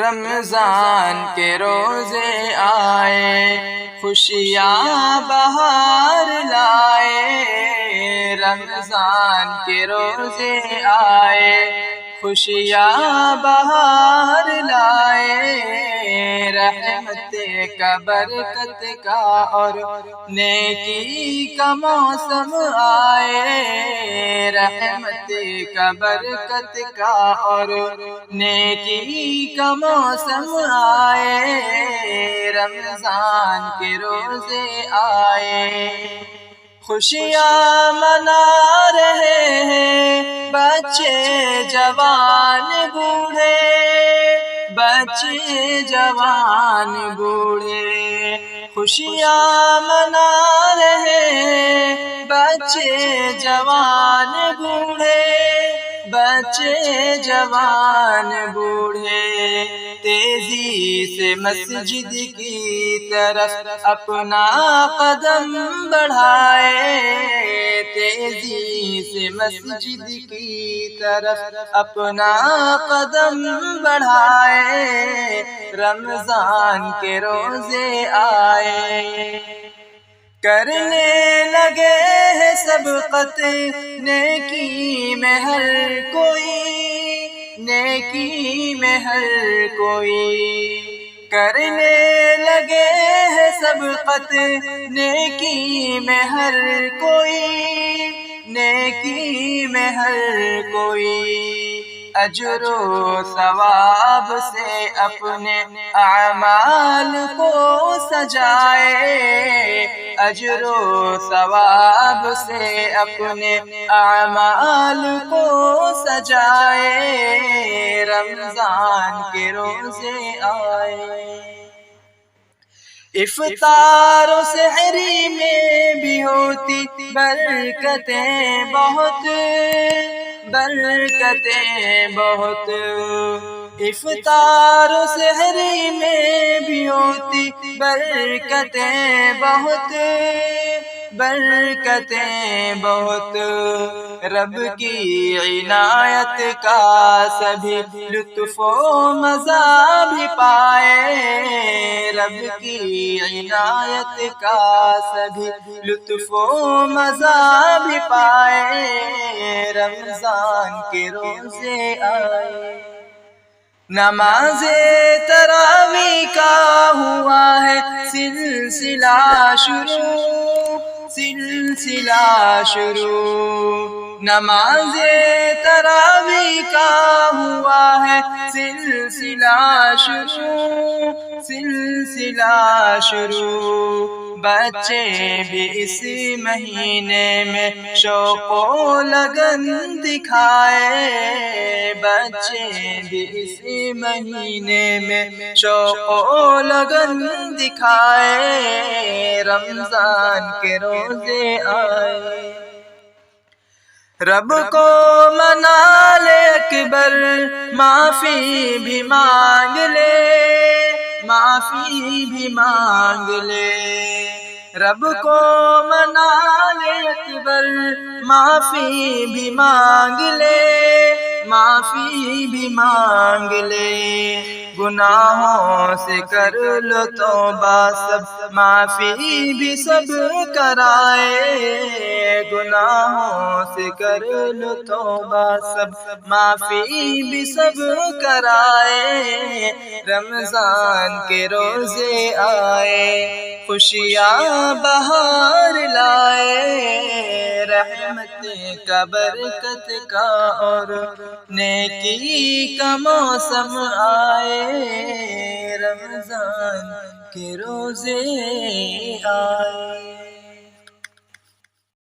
رمضان کے روزے آئے، خوشیاں بہار لائے، رمضان کے روزے آئے، خوشیاں بہار لائے، رحمت کا برکت کا اور نیکی کا موسم آئے، رحمت کا برکت کا اور نیکی کا موسم آئے، رمضان کے روزے آئے، خوشیاں منا رہے ہیں بچے جوان بوڑھے، بچے جوان بوڑھے، خوشیاں منا رہے ہیں بچے جوان بوڑھے، بچے جوان بوڑھے، تیزی سے مسجد کی طرف اپنا قدم بڑھائے، تیزی سے مسجد کی طرف اپنا قدم بڑھائے، رمضان کے روزے آئے، کرنے لگے ہے سبقت نیکی میں ہر کوئی، نیکی میں ہر کوئی، کرنے لگے ہے سبقت نیکی میں ہر کوئی، نیکی میں ہر کوئی، اجر و ثواب سے اپنے اعمال کو سجائے، اجر و ثواب سے اپنے اعمال کو سجائے، رمضان کے روزے آئے، افطار و سحری میں بھی ہوتی برکتیں بہت، برکتیں بہت، افطار و سحری میں بھی ہوتی برکتیں بہت، برکتیں بہت، رب کی عنایت کا سبھی لطف و مزہ بھی پائے، رب کی عنایت کا سبھی لطف و مزہ بھی پائے، رمضان کے روزے آئے، نماز تراویح کا ہوا ہے سلسلہ شروع، سلسلہ شروع، نماز تراویح کا ہوا ہے سلسلہ شروع، سلسلہ شروع، بچے بھی اس مہینے میں شوق و لگن دکھائے، بچے بھی اس مہینے میں شوق و لگن دکھائے، رمضان کے روزے آئے، رب کو منا لے اکبر، معافی بھی مانگ لے، معافی بھی مانگ لے، رب کو منا لے اکبر، معافی بھی مانگ لے، معافی بھی مانگ لے، گناہوں سے کر لو توبہ سب معافی بھی سب کرائے، گناہوں سے کر لو توبہ سب معافی بھی سب کرائے، رمضان کے روزے آئے، خوشیاں بہار لائے، رحمت کا برکت کا اور نیکی کا موسم آئے، رمضان کے روزے آئے۔